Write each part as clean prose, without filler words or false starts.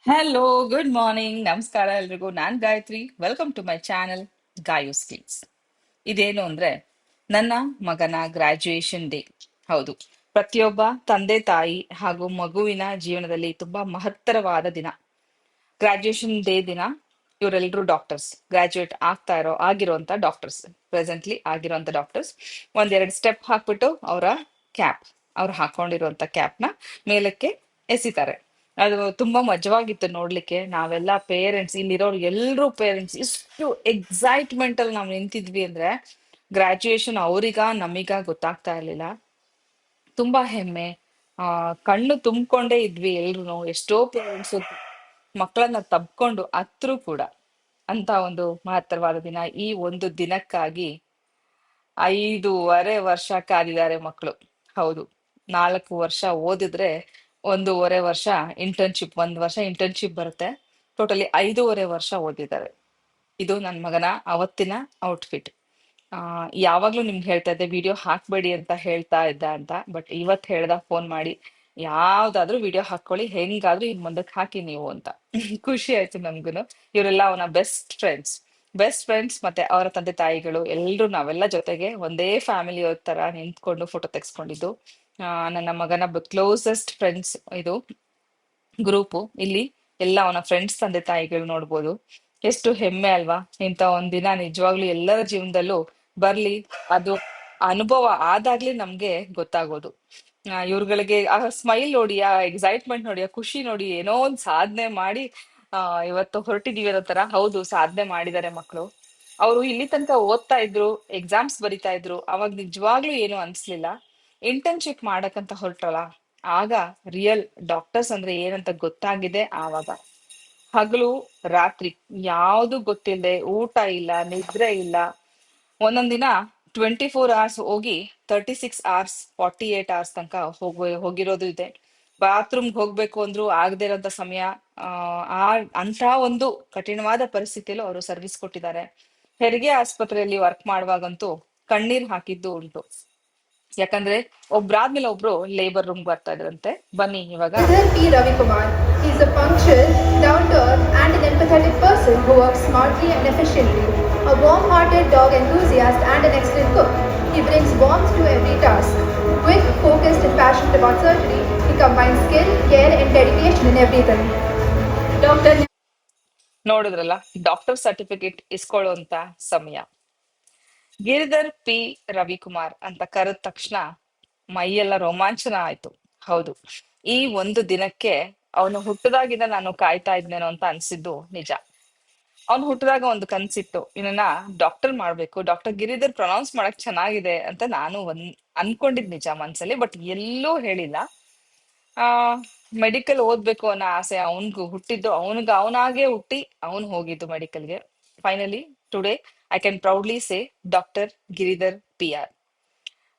Hello, good morning, ನಮಸ್ಕಾರ ಎಲ್ರಿಗೂ. ನಾನ್ Gayatri. Welcome to my channel Gayu skills. ಇದೇನು ಅಂದ್ರೆ ನನ್ನ ಮಗನ ಗ್ರಾಜ್ಯುಯೇಷನ್ ಡೇ. ಹೌದು, ಪ್ರತಿಯೊಬ್ಬ ತಂದೆ ತಾಯಿ ಹಾಗೂ ಮಗುವಿನ ಜೀವನದಲ್ಲಿ ತುಂಬಾ ಮಹತ್ತರವಾದ ದಿನ. ಗ್ರಾಜ್ಯುಯೇಷನ್ ಡೇ ದಿನ ಇವರೆಲ್ಲರೂ ಡಾಕ್ಟರ್ಸ್, ಗ್ರಾಜ್ಯುಯೇಟ್ ಆಗಿರುವಂತ ಡಾಕ್ಟರ್ಸ್, ಪ್ರೆಸೆಂಟ್ಲಿ ಆಗಿರುವಂತ ಡಾಕ್ಟರ್ಸ್ ಒಂದೆರಡು ಸ್ಟೆಪ್ ಹಾಕ್ಬಿಟ್ಟು ಅವರ ಕ್ಯಾಪ್, ಅವ್ರು ಹಾಕೊಂಡಿರುವಂತ ಕ್ಯಾಪ್ನ ಮೇಲಕ್ಕೆ ಎಸಿತಾರೆ. ಅದು ತುಂಬಾ ಮಜವಾಗಿತ್ತು ನೋಡ್ಲಿಕ್ಕೆ. ನಾವೆಲ್ಲ ಪೇರೆಂಟ್ಸ್, ಇಲ್ಲಿರೋರು ಎಲ್ಲರೂ ಪೇರೆಂಟ್ಸ್ ಇಷ್ಟು ಎಕ್ಸೈಟ್ಮೆಂಟ್ ಅಲ್ಲಿ ನಾವು ನಿಂತಿದ್ವಿ ಅಂದ್ರೆ ಗ್ರಾಜ್ಯುಯೇಷನ್ ಅವ್ರಿಗ ನಮೀಗ ಗೊತ್ತಾಗ್ತಾ ಇರ್ಲಿಲ್ಲ. ತುಂಬಾ ಹೆಮ್ಮೆ. ಆ ಕಣ್ಣು ತುಂಬಿಕೊಂಡೇ ಇದ್ವಿ ಎಲ್ರು. ಎಷ್ಟೋ ಪೇರೆಂಟ್ಸ್ ಮಕ್ಕಳನ್ನ ತಬ್ಕೊಂಡು ಅತ್ರು ಕೂಡ. ಅಂತ ಒಂದು ಮಹತ್ತರವಾದ ದಿನ. ಈ ಒಂದು ದಿನಕ್ಕಾಗಿ 5.5 ವರ್ಷ ಕಾದಿದ್ದಾರೆ ಮಕ್ಕಳು. ಹೌದು, 4 ವರ್ಷ ಓದಿದ್ರೆ 1.5 ವರ್ಷ ಇಂಟರ್ನ್ಶಿಪ್, 1 ವರ್ಷ ಇಂಟರ್ನ್ಶಿಪ್ ಬರುತ್ತೆ. ಟೋಟಲಿ 5.5 ವರ್ಷ ಓದಿದ್ದಾರೆ. ಇದು ನನ್ನ ಮಗನ ಅವತ್ತಿನ ಔಟ್ಫಿಟ್. ಆ ಯಾವಾಗ್ಲೂ ನಿಮ್ಗೆ ಹೇಳ್ತಾ ಇದ್ದೆ ವಿಡಿಯೋ ಹಾಕ್ಬೇಡಿ ಅಂತ ಹೇಳ್ತಾ ಇದ್ದ ಅಂತ, ಬಟ್ ಇವತ್ ಹೇಳ್ದ ಫೋನ್ ಮಾಡಿ, ಯಾವ್ದಾದ್ರೂ ವಿಡಿಯೋ ಹಾಕೊಳ್ಳಿ, ಹೆಂಗಾದ್ರೂ ಇನ್ ಮುಂದಕ್ಕೆ ಹಾಕಿ ನೀವು ಅಂತ. ಖುಷಿ ಆಯ್ತು ನನ್ಗುನು. ಇವರೆಲ್ಲ ಅವನ ಬೆಸ್ಟ್ ಫ್ರೆಂಡ್ಸ್ ಮತ್ತೆ ಅವರ ತಂದೆ ತಾಯಿಗಳು ಎಲ್ರು ನಾವೆಲ್ಲ ಜೊತೆಗೆ ಒಂದೇ ಫ್ಯಾಮಿಲಿ ತರ ನಿಂತ್ಕೊಂಡು ಫೋಟೋ ತೆಗ್ಸ್ಕೊಂಡಿದ್ದು. ನನ್ನ ಮಗನ ಕ್ಲೋಸೆಸ್ಟ್ ಫ್ರೆಂಡ್ಸ್ ಇದು ಗ್ರೂಪು. ಇಲ್ಲಿ ಎಲ್ಲ ಅವನ ಫ್ರೆಂಡ್ಸ್ ತಂದೆ ತಾಯಿಗಳು ನೋಡ್ಬೋದು. ಎಷ್ಟು ಹೆಮ್ಮೆ ಅಲ್ವಾ. ಇಂಥ ಒಂದಿನ ನಿಜವಾಗ್ಲೂ ಎಲ್ಲರ ಜೀವನದಲ್ಲೂ ಬರ್ಲಿ. ಅದು ಅನುಭವ ಆದಾಗ್ಲೇ ನಮ್ಗೆ ಗೊತ್ತಾಗೋದು. ಇವ್ರುಗಳಿಗೆ ಆ ಸ್ಮೈಲ್ ನೋಡಿ, ಆ ಎಕ್ಸೈಟ್ಮೆಂಟ್ ನೋಡಿ, ಆ ಖುಷಿ ನೋಡಿ, ಏನೋ ಒಂದ್ ಸಾಧನೆ ಮಾಡಿ ಆ ಇವತ್ತು ಹೊರಟಿದೀವಿ ಅನ್ನೋ ತರ. ಹೌದು, ಸಾಧನೆ ಮಾಡಿದ್ದಾರೆ ಮಕ್ಕಳು. ಅವರು ಇಲ್ಲಿ ತನಕ ಓದ್ತಾ ಇದ್ರು, ಎಕ್ಸಾಮ್ಸ್ ಬರಿತಾ ಇದ್ರು, ಅವಾಗ ನಿಜವಾಗ್ಲೂ ಏನು ಅನ್ಸ್ಲಿಲ್ಲ. ಇಂಟರ್ನ್ಶಿಪ್ ಮಾಡಕ್ಕಂತ ಹೊರಟ್ರಲ್ಲ, ಆಗ ರಿಯಲ್ ಡಾಕ್ಟರ್ಸ್ ಅಂದ್ರೆ ಏನಂತ ಗೊತ್ತಾಗಿದೆ. ಆವಾಗ ಹಗಲು ರಾತ್ರಿ ಯಾವ್ದು ಗೊತ್ತಿಲ್ಲದೆ, ಊಟ ಇಲ್ಲ, ನಿದ್ರೆ ಇಲ್ಲ. ಒಂದೊಂದ್ ದಿನ 24 hours ಹೋಗಿ 36 hours, 48 hours ತನಕ ಹೋಗಿರೋದು ಇದೆ. ಬಾತ್ರೂಮ್ಗೆ ಹೋಗ್ಬೇಕು ಅಂದ್ರು ಆಗದೆ ಇರೋಂಥ ಸಮಯ. ಆ ಆ ಅಂತ ಒಂದು ಕಠಿಣವಾದ ಪರಿಸ್ಥಿತಿಯಲ್ಲೂ ಅವರು ಸರ್ವಿಸ್ ಕೊಟ್ಟಿದ್ದಾರೆ. ಹೆರಿಗೆ ಆಸ್ಪತ್ರೆಯಲ್ಲಿ ವರ್ಕ್ ಮಾಡುವಾಗಂತೂ ಕಣ್ಣೀರ್ ಹಾಕಿದ್ದು ಉಂಟು. ಯಾಕಂದ್ರೆ ಒಬ್ರಾದ್ಮೇಲೆ ಒಬ್ರು ಲೇಬರ್ ರೂಮ್ ಬರ್ತಾ ಇದ್ರಂತೆ. ಬನ್ನಿ ಇವಾಗ. Sridhar P. Ravikumar. He is a punctual, down-to-earth and an empathetic person who works smartly and efficiently. A warm-hearted dog enthusiast and an excellent cook. He brings warmth to every task. Quick, focused and passionate about surgery, he combines skill, care and dedication in everything. Dr. ನೋಡಿದ್ರಲ್ಲ, doctor certificate ಇಸ್ಕೊಳ್ಳುವಂತ ಸಮಯ. Giridhar P Ravikumar ಅಂತ ಕರೆದ ತಕ್ಷಣ ಮೈಯೆಲ್ಲ ರೋಮಾಂಚನ ಆಯ್ತು. ಹೌದು, ಈ ಒಂದು ದಿನಕ್ಕೆ ಅವನು ಹುಟ್ಟದಾಗಿಂದ ನಾನು ಕಾಯ್ತಾ ಇದ್ನೇನೋ ಅಂತ ಅನ್ಸಿದ್ದು ನಿಜ. ಅವ್ನು ಹುಟ್ಟಿದಾಗ ಒಂದು ಕನ್ಸಿತ್ತು, ಇವನನ್ನ ಡಾಕ್ಟರ್ ಮಾಡ್ಬೇಕು, ಡಾಕ್ಟರ್ ಗಿರಿಧರ್ ಪ್ರೊನೌನ್ಸ್ ಮಾಡಕ್ ಚೆನ್ನಾಗಿದೆ ಅಂತ ನಾನು ಅನ್ಕೊಂಡಿದ್ ನಿಜ ಮನ್ಸಲ್ಲಿ, ಬಟ್ ಎಲ್ಲೂ ಹೇಳಿಲ್ಲ. ಆ ಮೆಡಿಕಲ್ ಓದ್ಬೇಕು ಅನ್ನೋ ಆಸೆ ಅವನ್ಗೂ ಹುಟ್ಟಿದ್ದು, ಅವನಾಗೆ ಹುಟ್ಟಿ ಅವನು ಹೋಗಿದ್ದು ಮೆಡಿಕಲ್ಗೆ. Finally today I can proudly say doctor Giridhar PR.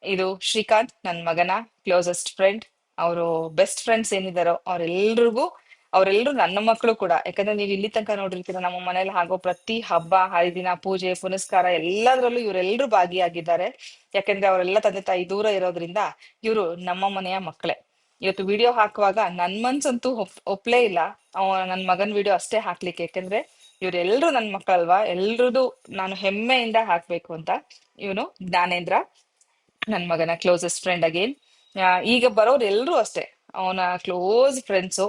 ಇದು ಶ್ರೀಕಾಂತ್, ನನ್ನ ಮಗನ ಕ್ಲೋಸೆಸ್ಟ್ ಫ್ರೆಂಡ್. ಅವರು ಬೆಸ್ಟ್ ಫ್ರೆಂಡ್ಸ್ ಏನಿದಾರೋ ಅವರೆಲ್ಲರೂ ನನ್ನ ಮಕ್ಕಳು ಕೂಡ. ಯಾಕಂದ್ರೆ ನೀವು ಇಲ್ಲಿ ತನಕ ನೋಡಿರ್ತೀರ, ನಮ್ಮ ಮನೇಲಿ ಆಗೋ ಪ್ರತಿ ಹಬ್ಬ ಹರಿದಿನ, ಪೂಜೆ ಪುನಸ್ಕಾರ ಎಲ್ಲದರಲ್ಲೂ ಇವರೆಲ್ಲರೂ ಭಾಗಿಯಾಗಿದ್ದಾರೆ. ಯಾಕಂದ್ರೆ ಅವರೆಲ್ಲ ತಂದೆ ತಾಯಿ ದೂರ ಇರೋದ್ರಿಂದ ಇವರು ನಮ್ಮ ಮನೆಯ ಮಕ್ಕಳೇ. ಇವತ್ತು ವಿಡಿಯೋ ಹಾಕುವಾಗ ನನ್ ಮನ್ಸಂತೂ ಒಪ್ಲೇ ಇಲ್ಲ ನನ್ ಮಗನ್ ವಿಡಿಯೋ ಅಷ್ಟೇ ಹಾಕ್ಲಿಕ್ಕೆ. ಯಾಕಂದ್ರೆ ಇವ್ರೆಲ್ರು ನನ್ ಮಕ್ಕಳಲ್ವಾ, ಎಲ್ರದು ನಾನು ಹೆಮ್ಮೆಯಿಂದ ಹಾಕ್ಬೇಕು ಅಂತ. ಇವನು ಜ್ಞಾನೇಂದ್ರ, ನನ್ ಮಗನ ಕ್ಲೋಸೆಸ್ಟ್ ಫ್ರೆಂಡ್ ಅಗೇನ್. ಈಗ ಬರೋರು ಎಲ್ರು ಅಷ್ಟೇ ಅವನ ಕ್ಲೋಸ್ ಫ್ರೆಂಡ್ಸು.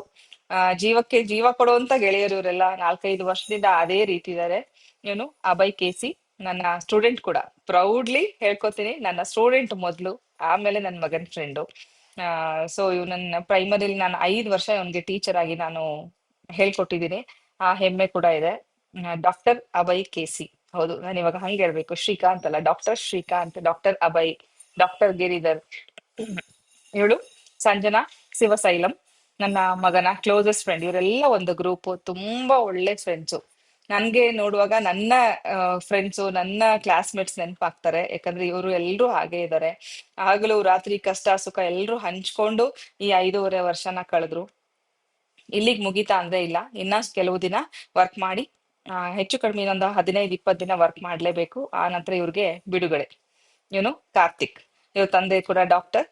ಜೀವಕ್ಕೆ ಜೀವ ಕೊಡುವಂತ ಗೆಳೆಯರು ಇವರೆಲ್ಲ. 4-5 ವರ್ಷದಿಂದ ಅದೇ ರೀತಿ ಇದ್ದಾರೆ. ಇವನು ಅಭಯ್ KC, ನನ್ನ ಸ್ಟೂಡೆಂಟ್ ಕೂಡ. ಪ್ರೌಡ್ಲಿ ಹೇಳ್ಕೊತೀನಿ, ನನ್ನ ಸ್ಟೂಡೆಂಟ್ ಮೊದ್ಲು, ಆಮೇಲೆ ನನ್ನ ಮಗನ್ ಫ್ರೆಂಡು. ಸೊ ನನ್ನ ಪ್ರೈಮರಿಲಿ ನಾನು 5 ವರ್ಷ ಇವನ್ಗೆ ಟೀಚರ್ ಆಗಿ ನಾನು ಹೇಳ್ಕೊಟ್ಟಿದ್ದೀನಿ. ಆ ಹೆಮ್ಮೆ ಕೂಡ ಇದೆ. Doctor Abhay KC. ಹೌದು, ನಾನು ಇವಾಗ ಹಂಗೆ ಹೇಳ್ಬೇಕು, ಶ್ರೀಕಾಂತ್ ಅಲ್ಲ, doctor Srikanth, doctor Abhay, doctor Giridhar. ಇವಳು ಸಂಜನಾ ಶಿವಸೈಲಂ, ನನ್ನ ಮಗನ ಕ್ಲೋಸೆಸ್ಟ್ ಫ್ರೆಂಡ್. ಇವರೆಲ್ಲ ಒಂದು ಗ್ರೂಪ್, ತುಂಬಾ ಒಳ್ಳೆ ಫ್ರೆಂಡ್ಸು. ನನ್ಗೆ ನೋಡುವಾಗ ನನ್ನ ಫ್ರೆಂಡ್ಸು, ನನ್ನ ಕ್ಲಾಸ್ಮೇಟ್ಸ್ ನೆನಪಾಗ್ತಾರೆ. ಯಾಕಂದ್ರೆ ಇವರು ಎಲ್ರೂ ಹಾಗೆ ಇದ್ದಾರೆ. ಹಗಲು ರಾತ್ರಿ ಕಷ್ಟ ಸುಖ ಎಲ್ರೂ ಹಂಚ್ಕೊಂಡು ಈ 5.5 ವರ್ಷನ ಕಳೆದ್ರು. ಇಲ್ಲಿಗ್ ಮುಗಿತಾ ಅಂದ್ರೆ ಇಲ್ಲ, ಇನ್ನ ಕೆಲವು ದಿನ ವರ್ಕ್ ಮಾಡಿ, ಹೆಚ್ಚು ಕಡಿಮೆ ಇನ್ನೊಂದು 15-20 ದಿನ ವರ್ಕ್ ಮಾಡ್ಲೇಬೇಕು. ಆ ನಂತರ ಇವ್ರಿಗೆ ಬಿಡುಗಡೆ. ಇವನು ಕಾರ್ತಿಕ್, ಇವ್ರ ತಂದೆ ಕೂಡ doctor.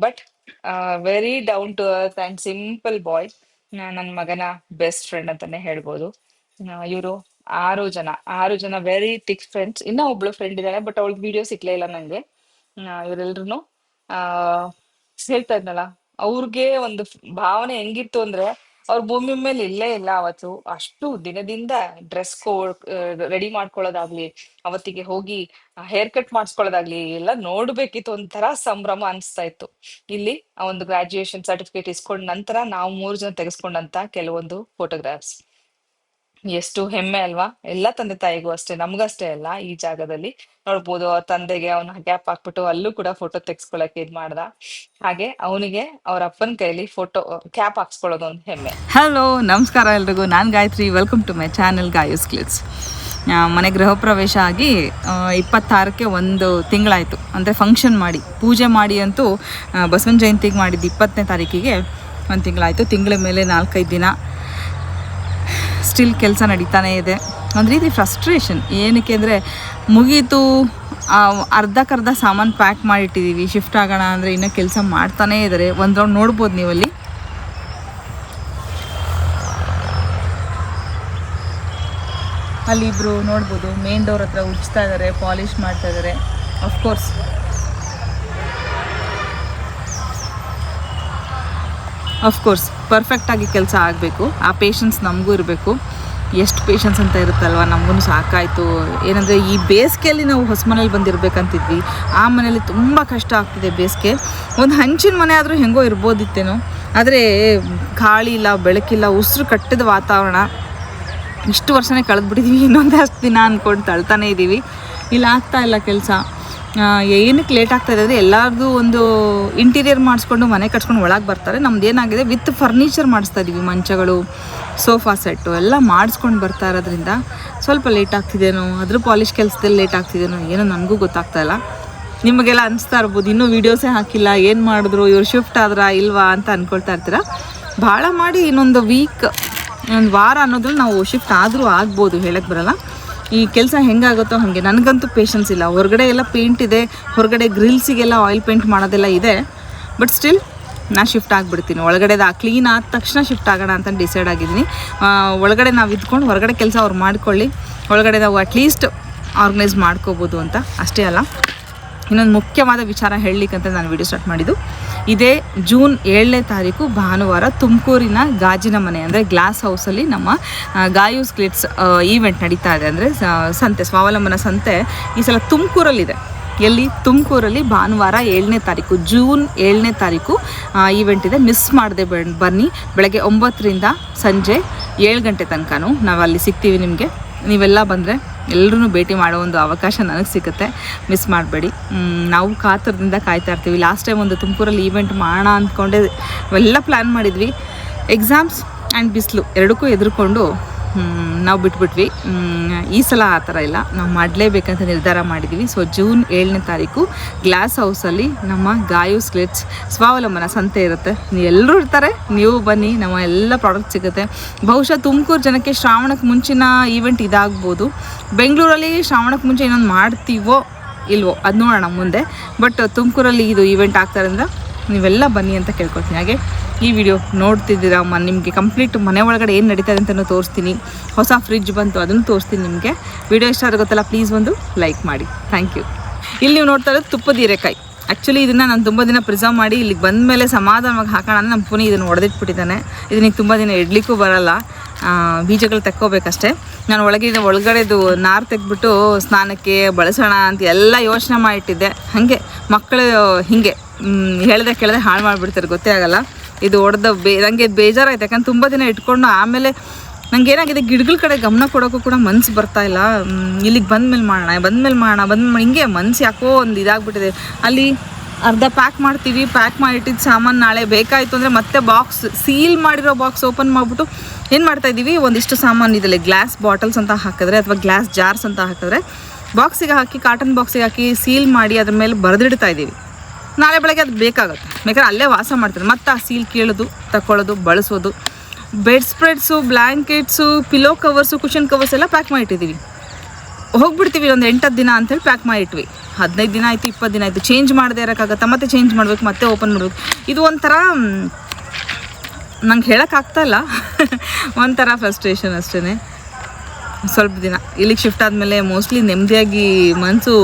But very down to earth and simple boy. ನನ್ನ ಮಗನ ಬೆಸ್ಟ್ ಫ್ರೆಂಡ್ ಅಂತಾನೆ ಹೇಳ್ಬೋದು. ಇವರು 6 ಜನ ವೆರಿ ಥಿಕ್ ಫ್ರೆಂಡ್ಸ್. ಇನ್ನ ಒಬ್ಳು ಫ್ರೆಂಡ್ ಇದ್ದಾಳೆ, ಬಟ್ ಅವಳ ವಿಡಿಯೋ ಸಿಕ್ಲೇ ಇಲ್ಲ ನಂಗೆ. ಇವರೆಲ್ರು ಆ ಹೇಳ್ತಾ ಇದ್ನಲ್ಲ, ಅವ್ರಿಗೆ ಒಂದು ಭಾವನೆ ಹೆಂಗಿತ್ತು ಅಂದ್ರೆ, ಅವ್ರ ಭೂಮಿ ಮೇಲೆ ಇಲ್ಲೇ ಇಲ್ಲ ಅವತ್ತು. ಅಷ್ಟು ದಿನದಿಂದ ಡ್ರೆಸ್ ರೆಡಿ ಮಾಡ್ಕೊಳ್ಳೋದಾಗ್ಲಿ, ಅವತ್ತಿಗೆ ಹೋಗಿ ಹೇರ್ ಕಟ್ ಮಾಡಿಸ್ಕೊಳ್ಳೋದಾಗ್ಲಿ ಎಲ್ಲ ನೋಡ್ಬೇಕಿತ್ತು. ಒಂಥರ ಸಂಭ್ರಮ ಅನಿಸ್ತಾ ಇತ್ತು. ಇಲ್ಲಿ ಆ ಒಂದು ಗ್ರಾಜುಯೇಷನ್ ಸರ್ಟಿಫಿಕೇಟ್ ಇಸ್ಕೊಂಡ ನಂತರ ನಾವು 3 ಜನ ತೆಗೆಸ್ಕೊಂಡಂತ ಕೆಲವೊಂದು ಫೋಟೋಗ್ರಾಫ್ಸ್ ಎಷ್ಟು ಹೆಮ್ಮೆ ಅಲ್ವಾ. ಎಲ್ಲ ತಂದೆ ತಾಯಿಗೂ ಅಷ್ಟೇ, ನಮ್ಗಷ್ಟೇ ಅಲ್ಲ. ಈ ಜಾಗದಲ್ಲಿ ನೋಡ್ಬೋದು, ಅವ್ರ ತಂದೆಗೆ ಅವನ ಗ್ಯಾಪ್ ಹಾಕ್ಬಿಟ್ಟು ಅಲ್ಲೂ ಕೂಡ ಫೋಟೋ ತೆಗ್ಸ್ಕೊಳಕ್ಕೆ ಇದ್ ಮಾಡ್ದ. ಹಾಗೆ ಅವನಿಗೆ ಅವ್ರ ಅಪ್ಪನ ಕೈಲಿ ಫೋಟೋ ಕ್ಯಾಪ್ ಹಾಕ್ಸ್ಕೊಳ್ಳೋದು ಒಂದು ಹೆಮ್ಮೆ. ಹಲೋ, ನಮಸ್ಕಾರ ಎಲ್ರಿಗೂ. ನಾನು Gayatri. Welcome to my channel Gayu's clips. ಮನೆ ಗೃಹ ಪ್ರವೇಶ ಆಗಿ 26ಕ್ಕೆ 1 ತಿಂಗಳಾಯಿತು. ಅಂದರೆ ಫಂಕ್ಷನ್ ಮಾಡಿ ಪೂಜೆ ಮಾಡಿ ಅಂತೂ ಬಸವನ ಜಯಂತಿಗೆ ಮಾಡಿದ್ದು 20ನೇ ತಾರೀಕಿಗೆ 1 ತಿಂಗಳಾಯಿತು. ತಿಂಗಳ ಮೇಲೆ 4-5 ದಿನ ಸ್ಟಿಲ್ ಕೆಲಸ ನಡೀತಾನೇ ಇದೆ. ಒಂದು ರೀತಿ ಫ್ರಸ್ಟ್ರೇಷನ್. ಏನಕ್ಕೆ ಅಂದರೆ, ಮುಗೀತು, ಅರ್ಧಕ್ಕರ್ಧ ಸಾಮಾನು ಪ್ಯಾಕ್ ಮಾಡಿಟ್ಟಿದ್ದೀವಿ, ಶಿಫ್ಟ್ ಆಗೋಣ ಅಂದರೆ ಇನ್ನೂ ಕೆಲಸ ಮಾಡ್ತಾನೇ ಇದ್ದಾರೆ. ಒಂದು ರೌಂಡ್ ನೋಡ್ಬೋದು ನೀವಲ್ಲಿ. ಅಲ್ಲಿ ಇಬ್ಬರು ನೋಡ್ಬೋದು ಮೇನ್ ಡೋರ್ ಹತ್ರ ಉಜ್ತಾ ಇದ್ದಾರೆ, ಪಾಲಿಷ್ ಮಾಡ್ತಾ ಇದ್ದಾರೆ. ಅಫ್ಕೋರ್ಸ್ ಪರ್ಫೆಕ್ಟಾಗಿ ಕೆಲಸ ಆಗಬೇಕು. ಆ ಪೇಷನ್ಸ್ ನಮಗೂ ಇರಬೇಕು. ಎಷ್ಟು ಪೇಷನ್ಸ್ ಅಂತ ಇರುತ್ತಲ್ವ, ನಮಗೂ ಸಾಕಾಯಿತು. ಏನಂದರೆ, ಈ ಬೇಸಿಗೆಯಲ್ಲಿ ನಾವು ಹೊಸ ಮನೇಲಿ ಬಂದಿರಬೇಕಂತಿದ್ವಿ. ಆ ಮನೇಲಿ ತುಂಬ ಕಷ್ಟ ಆಗ್ತಿದೆ ಬೇಸಿಗೆ. ಒಂದು ಹಂಚಿನ ಮನೆ ಆದರೂ ಹೆಂಗೋ ಇರ್ಬೋದಿತ್ತೇನೋ, ಆದರೆ ಗಾಳಿ ಇಲ್ಲ, ಬೆಳಕಿಲ್ಲ, ಉಸಿರು ಕಟ್ಟಿದ ವಾತಾವರಣ. ಇಷ್ಟು ವರ್ಷನೇ ಕಳೆದ್ಬಿಟ್ಟಿದ್ದೀವಿ, ಇನ್ನೊಂದಷ್ಟು ದಿನ ಅಂದ್ಕೊಂಡು ತಳ್ತಾನೇ ಇದ್ದೀವಿ. ಇಲ್ಲಿ ಆಗ್ತಾಯಿಲ್ಲ ಕೆಲಸ. ಏನಕ್ಕೆ ಲೇಟ್ ಆಗ್ತಾಯಿದೆ ಅಂದರೆ, ಎಲ್ಲರದು ಒಂದು ಇಂಟೀರಿಯರ್ ಮಾಡಿಸ್ಕೊಂಡು ಮನೆ ಕಟ್ಸ್ಕೊಂಡು ಒಳಗೆ ಬರ್ತಾರೆ. ನಮ್ದು ಏನಾಗಿದೆ, ವಿತ್ ಫರ್ನಿಚರ್ ಮಾಡಿಸ್ತಾ ಇದ್ದೀವಿ. ಮಂಚಗಳು, ಸೋಫಾ ಸೆಟ್ಟು ಎಲ್ಲ ಮಾಡಿಸ್ಕೊಂಡು ಬರ್ತಾ ಇರೋದ್ರಿಂದ ಸ್ವಲ್ಪ ಲೇಟ್ ಆಗ್ತಿದೇನೋ, ಅದ್ರ ಪಾಲಿಷ್ ಕೆಲಸದಲ್ಲಿ ಲೇಟ್ ಆಗ್ತಿದೇನೋ ಏನೋ ನನಗೂ ಗೊತ್ತಾಗ್ತಾಯಿಲ್ಲ. ನಿಮಗೆಲ್ಲ ಅನಿಸ್ತಾ ಇರ್ಬೋದು, ಇನ್ನೂ ವೀಡಿಯೋಸೇ ಹಾಕಿಲ್ಲ, ಏನು ಮಾಡಿದ್ರು, ಇವ್ರು ಶಿಫ್ಟ್ ಆದ್ರಾ ಇಲ್ವಾ ಅಂತ ಅಂದ್ಕೊಳ್ತಾ ಇರ್ತೀರ. ಭಾಳ ಮಾಡಿ ಇನ್ನೊಂದು ವೀಕ್, ಒಂದು ವಾರ ಅನ್ನೋದ್ರಲ್ಲಿ ನಾವು ಶಿಫ್ಟ್ ಆದರೂ ಆಗ್ಬೋದು, ಹೇಳಕ್ಕೆ ಬರಲ್ಲ. ಈ ಕೆಲಸ ಹೆಂಗಾಗುತ್ತೋ ಹಾಗೆ. ನನಗಂತೂ ಪೇಷನ್ಸ್ ಇಲ್ಲ. ಹೊರಗಡೆ ಎಲ್ಲ ಪೇಂಟ್ ಇದೆ, ಹೊರಗಡೆ ಗ್ರಿಲ್ಸಿಗೆಲ್ಲ ಆಯಿಲ್ ಪೇಂಟ್ ಮಾಡೋದೆಲ್ಲ ಇದೆ. ಬಟ್ ಸ್ಟಿಲ್ ನಾನು ಶಿಫ್ಟ್ ಆಗಿಬಿಡ್ತೀನಿ. ಒಳಗಡೆದು ಕ್ಲೀನ್ ಆದ ತಕ್ಷಣ ಶಿಫ್ಟ್ ಆಗೋಣ ಅಂತ ಡಿಸೈಡ್ ಆಗಿದ್ದೀನಿ. ಒಳಗಡೆ ನಾವು ಇದ್ಕೊಂಡು ಹೊರಗಡೆ ಕೆಲಸ ಅವ್ರು ಮಾಡ್ಕೊಳ್ಳಿ, ಒಳಗಡೆ ನಾವು ಅಟ್ಲೀಸ್ಟ್ ಆರ್ಗನೈಸ್ ಮಾಡ್ಕೋಬೋದು ಅಂತ. ಅಷ್ಟೇ ಅಲ್ಲ, ಇನ್ನೊಂದು ಮುಖ್ಯವಾದ ವಿಚಾರ ಹೇಳಲಿಕ್ಕಂತ ನಾನು ವಿಡಿಯೋ ಸ್ಟಾರ್ಟ್ ಮಾಡಿದ್ದು. ಇದೇ ಜೂನ್ 7ನೇ ತಾರೀಕು ಭಾನುವಾರ ತುಮಕೂರಿನ ಗಾಜಿನ ಮನೆ ಅಂದರೆ ಗ್ಲಾಸ್ ಹೌಸಲ್ಲಿ ನಮ್ಮ ಗಾಯೂಸ್ ಕ್ಲಿಪ್ಸ್ ಈವೆಂಟ್ ನಡೀತಾ ಇದೆ. ಅಂದರೆ ಸಂತೆ, ಸ್ವಾವಲಂಬನ ಸಂತೆ ಈ ಸಲ ತುಮಕೂರಲ್ಲಿದೆ. ಎಲ್ಲಿ? ತುಮಕೂರಲ್ಲಿ ಭಾನುವಾರ 7ನೇ ತಾರೀಕು, ಜೂನ್ 7ನೇ ತಾರೀಕು ಈವೆಂಟ್ ಇದೆ. ಮಿಸ್ ಮಾಡದೆ ಬನ್ನಿ. ಬೆಳಗ್ಗೆ 9ರಿಂದ ಸಂಜೆ 7 ಗಂಟೆ ತನಕನೂ ನಾವು ಅಲ್ಲಿ ಸಿಗ್ತೀವಿ ನಿಮಗೆ. ನೀವೆಲ್ಲ ಬಂದರೆ ಎಲ್ಲರೂ ಭೇಟಿ ಮಾಡೋ ಒಂದು ಅವಕಾಶ ನನಗೆ ಸಿಗುತ್ತೆ. ಮಿಸ್ ಮಾಡಬೇಡಿ. ನಾವು ಕಾತರದಿಂದ ಕಾಯ್ತಾ ಇರ್ತೀವಿ. ಲಾಸ್ಟ್ ಟೈಮ್ ಒಂದು ತುಮಕೂರಲ್ಲಿ ಈವೆಂಟ್ ಮಾಡೋಣ ಅಂದ್ಕೊಂಡೆ ಎಲ್ಲ ಪ್ಲ್ಯಾನ್ ಮಾಡಿದ್ವಿ. ಎಕ್ಸಾಮ್ಸ್ ಆ್ಯಂಡ್ ಬಿಸಿಲು ಎರಡಕ್ಕೂ ಎದುರ್ಕೊಂಡು ನಾವು ಬಿಟ್ಬಿಟ್ವಿ. ಈ ಸಲ ಆ ಥರ ಇಲ್ಲ, ನಾವು ಮಾಡಲೇಬೇಕಂತ ನಿರ್ಧಾರ ಮಾಡಿದ್ದೀವಿ. ಸೊ ಜೂನ್ 7ನೇ ತಾರೀಕು ಗ್ಲಾಸ್ ಹೌಸಲ್ಲಿ ನಮ್ಮ ಗಾಯೂಸ್ ಕ್ಲಿಪ್ಸ್ ಸ್ವಾವಲಂಬನ ಸಂತೆ ಇರುತ್ತೆ. ಎಲ್ಲರೂ ಇರ್ತಾರೆ, ನೀವು ಬನ್ನಿ, ನಮ್ಮ ಎಲ್ಲ ಪ್ರಾಡಕ್ಟ್ ಸಿಗುತ್ತೆ. ಬಹುಶಃ ತುಮಕೂರು ಜನಕ್ಕೆ ಶ್ರಾವಣಕ್ಕೆ ಮುಂಚಿನ ಈವೆಂಟ್ ಇದಾಗ್ಬೋದು. ಬೆಂಗಳೂರಲ್ಲಿ ಶ್ರಾವಣಕ್ಕೆ ಮುಂಚೆ ಇನ್ನೊಂದು ಮಾಡ್ತೀವೋ ಇಲ್ವೋ ಅದು ನೋಡೋಣ ಮುಂದೆ. ಬಟ್ ತುಮಕೂರಲ್ಲಿ ಇದು ಈವೆಂಟ್ ಆಗ್ತಾರಿಂದ ನೀವೆಲ್ಲ ಬನ್ನಿ ಅಂತ ಕೇಳ್ಕೊಳ್ತೀನಿ. ಹಾಗೆ ಈ ವಿಡಿಯೋ ನೋಡ್ತಿದ್ದೀರಾ, ನಿಮಗೆ ಕಂಪ್ಲೀಟ್ ಮನೆ ಒಳಗಡೆ ಏನು ನಡೀತಾ ಇದೆ ಅಂತಲೂ ತೋರಿಸ್ತೀನಿ. ಹೊಸ ಫ್ರಿಡ್ಜ್ ಬಂತು, ಅದನ್ನು ತೋರಿಸ್ತೀನಿ ನಿಮಗೆ. ವಿಡಿಯೋ ಇಷ್ಟ ಆಗುತ್ತಲ್ಲ, ಪ್ಲೀಸ್ ಒಂದು ಲೈಕ್ ಮಾಡಿ. Thank you. ಇಲ್ಲಿ ನೀವು ನೋಡ್ತಾ ಇರೋದು ತುಪ್ಪದ ಹೀರೆಕಾಯಿ. ಆ್ಯಕ್ಚುಲಿ ಇದನ್ನು ನಾನು ತುಂಬ ದಿನ ಪ್ರಿಸರ್ವ್ ಮಾಡಿ ಇಲ್ಲಿಗೆ ಬಂದ ಮೇಲೆ ಸಮಾಧಾನವಾಗಿ ಹಾಕೋಣ ಅಂದರೆ ನಮ್ಮ ಪುನಿ ಇದನ್ನು ಹೊಡೆದಿಟ್ಬಿಟ್ಟಿದ್ದಾನೆ. ಇದನ್ನಿಗೆ ತುಂಬ ದಿನ ಇಡ್ಲಿಕ್ಕೂ ಬರೋಲ್ಲ, ಬೀಜಗಳು ತೆಕ್ಕೋಬೇಕಷ್ಟೇ. ನಾನು ಒಳಗಡೆದು ನಾರು ತೆಗೆದ್ಬಿಟ್ಟು ಸ್ನಾನಕ್ಕೆ ಬಳಸೋಣ ಅಂತ ಎಲ್ಲ ಯೋಚನೆ ಮಾಡಿಟ್ಟಿದ್ದೆ. ಹಾಗೆ ಮಕ್ಕಳು ಹೀಗೆ ಹೇಳ್ದೆ ಕೇಳದೆ ಹಾಳು ಮಾಡಿಬಿಡ್ತಾರೆ, ಗೊತ್ತೇ ಆಗೋಲ್ಲ. ಇದು ಹೊಡೆದ ನನಗೆ ಬೇಜಾರಾಯ್ತು. ಯಾಕಂದ್ರೆ ತುಂಬ ದಿನ ಇಟ್ಕೊಂಡು ಆಮೇಲೆ ನಂಗೆ ಏನಾಗಿದೆ, ಗಿಡಗಳ ಕಡೆ ಗಮನ ಕೊಡೋಕ್ಕೂ ಕೂಡ ಮನಸ್ಸು ಬರ್ತಾಯಿಲ್ಲ. ಇಲ್ಲಿಗೆ ಬಂದಮೇಲೆ ಮಾಡೋಣ ಹಿಂಗೆ ಮನಸ್ಸು ಯಾಕೋ ಒಂದು ಇದಾಗ್ಬಿಟ್ಟಿದೆ. ಅಲ್ಲಿ ಅರ್ಧ ಪ್ಯಾಕ್ ಮಾಡ್ತೀವಿ, ಪ್ಯಾಕ್ ಮಾಡಿಟ್ಟಿದ್ದು ಸಾಮಾನು ನಾಳೆ ಬೇಕಾಯಿತು ಅಂದರೆ ಮತ್ತೆ ಬಾಕ್ಸ್, ಸೀಲ್ ಮಾಡಿರೋ ಬಾಕ್ಸ್ ಓಪನ್ ಮಾಡಿಬಿಟ್ಟು ಏನು ಮಾಡ್ತಾಯಿದ್ದೀವಿ, ಒಂದಿಷ್ಟು ಸಾಮಾನು ಇದರಲ್ಲಿ ಗ್ಲಾಸ್ ಬಾಟಲ್ಸ್ ಅಂತ ಹಾಕಿದ್ರೆ ಅಥವಾ ಗ್ಲಾಸ್ ಜಾರ್ಸ್ ಅಂತ ಹಾಕಿದ್ರೆ ಬಾಕ್ಸಿಗೆ ಹಾಕಿ, ಕಾಟನ್ ಬಾಕ್ಸಿಗೆ ಹಾಕಿ ಸೀಲ್ ಮಾಡಿ ಅದ್ರ ಮೇಲೆ ಬರೆದಿಡ್ತಾ ಇದ್ದೀವಿ. ನಾಳೆ ಬೆಳಗ್ಗೆ ಅದು ಬೇಕಾಗುತ್ತೆ, ಬೇಕಾದ್ರೆ ಅಲ್ಲೇ ವಾಸ ಮಾಡ್ತಾರೆ. ಮತ್ತು ಆ ಸೀಲ್ ಕೀಳೋದು, ತಗೊಳ್ಳೋದು, ಬಳಸೋದು. Bed spreads, blankets, pillow covers, cushion covers ಎಲ್ಲ ಪ್ಯಾಕ್ ಮಾಡಿಟ್ಟಿದ್ದೀವಿ. ಹೋಗ್ಬಿಡ್ತೀವಿ ಒಂದು 8-10 ದಿನ ಅಂಥೇಳಿ ಪ್ಯಾಕ್ ಮಾಡಿಟ್ವಿ. 15 ದಿನ ಆಯಿತು, 20 ದಿನ ಆಯಿತು. ಚೇಂಜ್ ಮಾಡದೆ ಇರೋಕ್ಕಾಗತ್ತಾ? ಮತ್ತೆ ಚೇಂಜ್ ಮಾಡಬೇಕು, ಮತ್ತೆ ಓಪನ್ ಮಾಡಬೇಕು. ಇದು ಒಂಥರ ನಂಗೆ ಹೇಳೋಕ್ಕಾಗ್ತಾ ಇಲ್ಲ. ಒಂಥರ ಫ್ರಸ್ಟ್ರೇಷನ್ ಅಷ್ಟೇ. ಸ್ವಲ್ಪ ದಿನ ಇಲ್ಲಿಗೆ ಶಿಫ್ಟ್ ಆದಮೇಲೆ ಮೋಸ್ಟ್ಲಿ ನೆಮ್ಮದಿಯಾಗಿ ಮನಸ್ಸು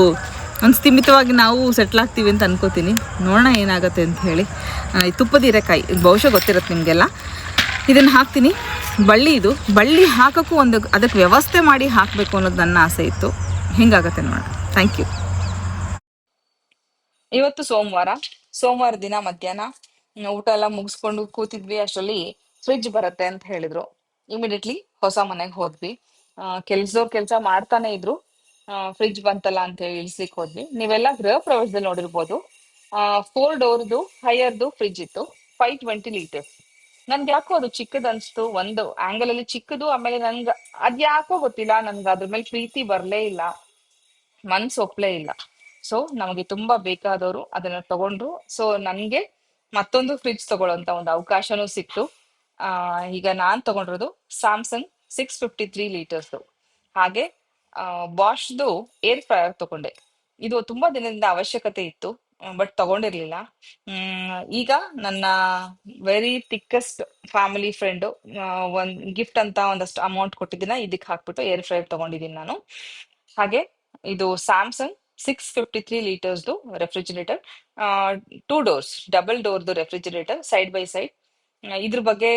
ಒಂದು ಸ್ಥಿಮಿತವಾಗಿ ನಾವು ಸೆಟ್ಲ್ ಆಗ್ತೀವಿ ಅಂತ ಅನ್ಕೋತೀನಿ. ನೋಡೋಣ ಏನಾಗುತ್ತೆ ಅಂತ ಹೇಳಿ. ಈ ತುಪ್ಪದ ಹೀರೆಕಾಯಿ ಬಹುಶಃ ಗೊತ್ತಿರುತ್ತೆ ನಿಮಗೆಲ್ಲ. ಇದನ್ನು ಹಾಕ್ತೀನಿ. ಇದು ಬಳ್ಳಿ ಹಾಕೋಕ್ಕೂ ಒಂದು ಅದಕ್ಕೆ ವ್ಯವಸ್ಥೆ ಮಾಡಿ ಹಾಕಬೇಕು ಅನ್ನೋದು ನನ್ನ ಆಸೆ ಇತ್ತು. ಹಿಂಗಾಗತ್ತೆ ನೋಡೋಣ. Thank you. ಇವತ್ತು ಸೋಮವಾರ ದಿನ ಮಧ್ಯಾಹ್ನ ಊಟ ಎಲ್ಲ ಮುಗಿಸ್ಕೊಂಡು ಕೂತಿದ್ವಿ. ಅಷ್ಟರಲ್ಲಿ ಫ್ರಿಡ್ಜ್ ಬರುತ್ತೆ ಅಂತ ಹೇಳಿದ್ರು. ಇಮಿಡಿಯೇಟ್ಲಿ ಹೊಸ ಮನೆಗೆ ಹೋದ್ವಿ. ಕೆಲ್ಸದವ್ರು ಕೆಲಸ ಮಾಡ್ತಾನೆ ಇದ್ರು. ಫ್ರಿಡ್ಜ್ ಬಂತಲ್ಲ ಅಂತ ಹೇಳಿ ಇಳಿಸ್ಲಿಕ್ಕೆ ಹೋದ್ವಿ. ನೀವೆಲ್ಲ ಗೃಹ ಪ್ರವೇಶದಲ್ಲಿ ನೋಡಿರ್ಬೋದು. 4 ಡೋರ್ದು ಹೈಯರ್ದು ಫ್ರಿಡ್ಜ್ ಇತ್ತು, 520 ಲೀಟರ್ಸ್. ನನ್ಗೆ ಯಾಕೋ ಅದು ಚಿಕ್ಕದ್ ಅನ್ಸ್ತು. ಒಂದು ಆಂಗಲ್ ಅಲ್ಲಿ ಚಿಕ್ಕದು. ಆಮೇಲೆ ನನ್ಗ ಅದ್ಯಾಕೋ ಗೊತ್ತಿಲ್ಲ, ನನ್ಗೆ ಅದ್ರ ಮೇಲೆ ಪ್ರೀತಿ ಬರ್ಲೇ ಇಲ್ಲ, ಮನ್ಸು ಒಪ್ಲೇ ಇಲ್ಲ. ಸೊ ನಮಗೆ ತುಂಬಾ ಬೇಕಾದವರು ಅದನ್ನ ತಗೊಂಡ್ರು. ಸೊ ನನ್ಗೆ ಮತ್ತೊಂದು ಫ್ರಿಡ್ಜ್ ತಗೊಳ್ಳೋಂತ ಒಂದು ಅವಕಾಶನೂ ಸಿಕ್ತು. ಈಗ ನಾನ್ ತಗೊಂಡಿರೋದು ಸ್ಯಾಮ್ಸಂಗ್ 653 ಲೀಟರ್ಸ್. ಹಾಗೆ ಬಾಷ್ದು ಏರ್ ಫ್ರೈಯರ್ ತಗೊಂಡೆ. ಇದು ತುಂಬಾ ದಿನದಿಂದ ಅವಶ್ಯಕತೆ ಇತ್ತು, ಬಟ್ ತಗೊಂಡಿರ್ಲಿಲ್ಲ. ಈಗ ನನ್ನ ವೆರಿ ಥಿಕ್ಕೆಸ್ಟ್ ಫ್ಯಾಮಿಲಿ ಫ್ರೆಂಡ್ ಒಂದ್ ಗಿಫ್ಟ್ ಅಂತ ಒಂದಷ್ಟು ಅಮೌಂಟ್ ಕೊಟ್ಟಿದ್ದೀನ, ಇದಕ್ಕೆ ಹಾಕ್ಬಿಟ್ಟು ಏರ್ ಫ್ರೈಯರ್ ತಗೊಂಡಿದ್ದೀನಿ ನಾನು. ಹಾಗೆ ಇದು ಸ್ಯಾಮ್ಸಂಗ್ 653 ಲೀಟರ್ಸ್ದು ರೆಫ್ರಿಜಿರೇಟರ್, 2 ಡೋರ್ಸ್, ಡಬಲ್ ಡೋರ್ದು ರೆಫ್ರಿಜಿರೇಟರ್, ಸೈಡ್ ಬೈ ಸೈಡ್. ಇದ್ರ ಬಗ್ಗೆ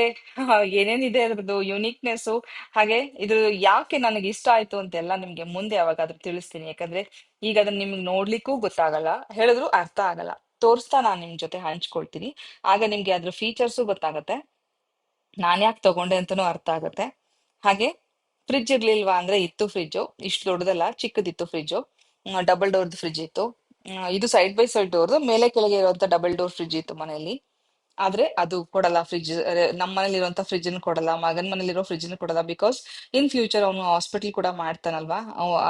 ಏನೇನಿದೆ ಅದ್ರದ್ದು ಯುನೀಕ್ನೆಸ್, ಹಾಗೆ ಇದು ಯಾಕೆ ನನಗೆ ಇಷ್ಟ ಆಯ್ತು ಅಂತೆಲ್ಲ ನಿಮ್ಗೆ ಮುಂದೆ ಯಾವಾಗಾದ್ರೂ ತಿಳಿಸ್ತೀನಿ. ಯಾಕಂದ್ರೆ ಈಗ ಅದನ್ನ ನಿಮ್ಗೆ ನೋಡ್ಲಿಕ್ಕೂ ಗೊತ್ತಾಗಲ್ಲ, ಹೇಳಿದ್ರು ಅರ್ಥ ಆಗಲ್ಲ. ತೋರಿಸ್ತಾ ನಾನು ನಿಮ್ ಜೊತೆ ಹಂಚ್ಕೊಳ್ತೀನಿ. ಆಗ ನಿಮ್ಗೆ ಅದ್ರ ಫೀಚರ್ಸು ಗೊತ್ತಾಗತ್ತೆ, ನಾನ್ ಯಾಕೆ ತಗೊಂಡೆ ಅಂತಾನೂ ಅರ್ಥ ಆಗತ್ತೆ. ಹಾಗೆ ಫ್ರಿಡ್ಜ್ ಇರ್ಲಿಲ್ವಾ ಅಂದ್ರೆ ಇತ್ತು ಫ್ರಿಡ್ಜ್. ಇಷ್ಟು ದೊಡ್ಡದಲ್ಲ, ಚಿಕ್ಕದಿತ್ತು ಫ್ರಿಡ್ಜ್. ಡಬಲ್ ಡೋರ್ದು ಫ್ರಿಡ್ಜ್ ಇತ್ತು. ಇದು ಸೈಡ್ ಬೈ ಸೈಡ್ ಡೋರ್ದು, ಮೇಲೆ ಕೆಳಗೆ ಇರುವಂತ ಡಬಲ್ ಡೋರ್ ಫ್ರಿಡ್ಜ್ ಇತ್ತು ಮನೆಯಲ್ಲಿ. ಆದ್ರೆ ಅದು ಕೊಡಲ್ಲ ಫ್ರಿಡ್ಜ್. ನಮ್ಮ ಮನೇಲಿ ಇರುವಂತ ಫ್ರಿಡ್ಜ್ ಕೊಡಲ್ಲ, ಮಗನ್ ಮನೇಲಿರೋ ಫ್ರಿಡ್ಜ್ ಕೊಡಲ್ಲ. ಬಿಕಾಸ್ ಇನ್ ಫ್ಯೂಚರ್ ಅವನು ಹಾಸ್ಪಿಟಲ್ ಕೂಡ ಮಾಡ್ತಾನಲ್ವಾ,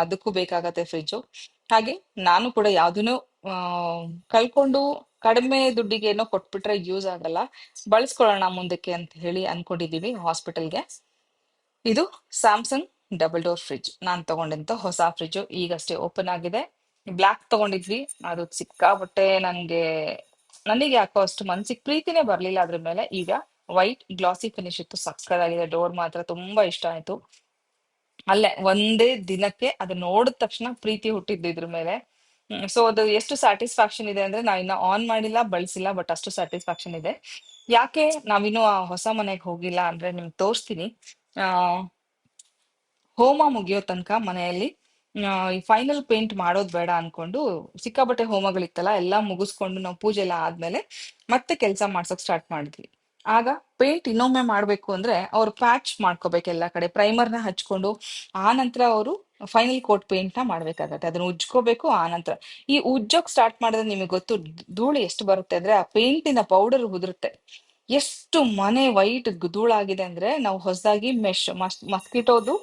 ಅದಕ್ಕೂ ಬೇಕಾಗತ್ತೆ ಫ್ರಿಡ್ಜ್. ಹಾಗೆ ನಾನು ಕೂಡ ಯಾವ್ದನ್ನು ಆ ಕಳ್ಕೊಂಡು ಕಡಿಮೆ ದುಡ್ಡಿಗೆ ಏನೋ ಕೊಟ್ಬಿಟ್ರೆ ಯೂಸ್ ಆಗಲ್ಲ, ಬಳಸ್ಕೊಳ್ಳೋಣ ಮುಂದಕ್ಕೆ ಅಂತ ಹೇಳಿ ಅನ್ಕೊಂಡಿದೀವಿ ಹಾಸ್ಪಿಟಲ್ಗೆ. ಇದು ಸ್ಯಾಮ್ಸಂಗ್ ಡಬಲ್ ಡೋರ್ ಫ್ರಿಡ್ಜ್ ನಾನ್ ತಗೊಂಡಂತ ಹೊಸ ಫ್ರಿಡ್ಜ್. ಈಗಷ್ಟೇ ಓಪನ್ ಆಗಿದೆ. ಬ್ಲಾಕ್ ತಗೊಂಡಿದ್ವಿ, ಅದು ಸಿಕ್ಕಾಬಟ್ಟೆ ನನಗೆ ಯಾಕೋ ಅಷ್ಟು ಮನ್ಸಿಗೆ ಪ್ರೀತಿನೇ ಬರ್ಲಿಲ್ಲ ಅದ್ರ ಮೇಲೆ. ಈಗ ವೈಟ್ ಗ್ಲಾಸಿ ಫಿನಿಶ್ ಇತ್ತು, ಸಕ್ಕದಾಗಿದೆ. ಡೋರ್ ಮಾತ್ರ ತುಂಬಾ ಇಷ್ಟ ಆಯ್ತು. ಅಲ್ಲೇ ಒಂದೇ ದಿನಕ್ಕೆ ಅದು ನೋಡಿದ ತಕ್ಷಣ ಪ್ರೀತಿ ಹುಟ್ಟಿದ್ದು ಇದ್ರ ಮೇಲೆ. ಸೊ ಅದು ಎಷ್ಟು ಸ್ಯಾಟಿಸ್ಫ್ಯಾಕ್ಷನ್ ಇದೆ ಅಂದ್ರೆ, ನಾವಿನ್ನ ಆನ್ ಮಾಡಿಲ್ಲ, ಬಳಸಿಲ್ಲ, ಬಟ್ ಅಷ್ಟು ಸ್ಯಾಟಿಸ್ಫ್ಯಾಕ್ಷನ್ ಇದೆ. ಯಾಕೆ ನಾವಿನ್ನು ಆ ಹೊಸ ಮನೆಗೆ ಹೋಗಿಲ್ಲ ಅಂದ್ರೆ ನಿಮ್ಗೆ ತೋರಿಸ್ತೀನಿ. ಆ ಹೋಮ ಮುಗಿಯೋ ತನಕ ಮನೆಯಲ್ಲಿ ಈ ಫೈನಲ್ ಪೇಂಟ್ ಮಾಡೋದ್ ಬೇಡ ಅನ್ಕೊಂಡು ಸಿಕ್ಕಾಬಟ್ಟೆ ಹೋಮಗಳಿತ್ತಲ್ಲ, ಎಲ್ಲಾ ಮುಗಿಸ್ಕೊಂಡು ನಾವು ಪೂಜೆ ಎಲ್ಲ ಆದ್ಮೇಲೆ ಮತ್ತೆ ಕೆಲಸ ಮಾಡ್ಸೋಕ್ ಸ್ಟಾರ್ಟ್ ಮಾಡಿದ್ವಿ. ಆಗ ಪೇಂಟ್ ಇನ್ನೊಮ್ಮೆ ಮಾಡ್ಬೇಕು ಅಂದ್ರೆ ಅವ್ರು ಪ್ಯಾಚ್ ಮಾಡ್ಕೋಬೇಕು ಎಲ್ಲಾ ಕಡೆ, ಪ್ರೈಮರ್ನ ಹಚ್ಕೊಂಡು ಆ ನಂತರ ಅವರು ಫೈನಲ್ ಕೋಟ್ ಪೇಂಟ್ ನ ಮಾಡ್ಬೇಕಾಗತ್ತೆ. ಅದನ್ನ ಉಜ್ಕೋಬೇಕು. ಆ ನಂತರ ಈ ಉಜ್ಜೋಕ್ ಸ್ಟಾರ್ಟ್ ಮಾಡಿದ್ರೆ ನಿಮಗೆ ಗೊತ್ತು ಧೂಳು ಎಷ್ಟು ಬರುತ್ತೆ ಅಂದ್ರೆ, ಆ ಪೇಂಟಿನ ಪೌಡರ್ ಉದುರುತ್ತೆ. ಎಷ್ಟು ಮನೆ ವೈಟ್ ಧೂಳಾಗಿದೆ ಅಂದ್ರೆ, ನಾವು ಹೊಸದಾಗಿ ಮಸ್ಕಿಟೋದು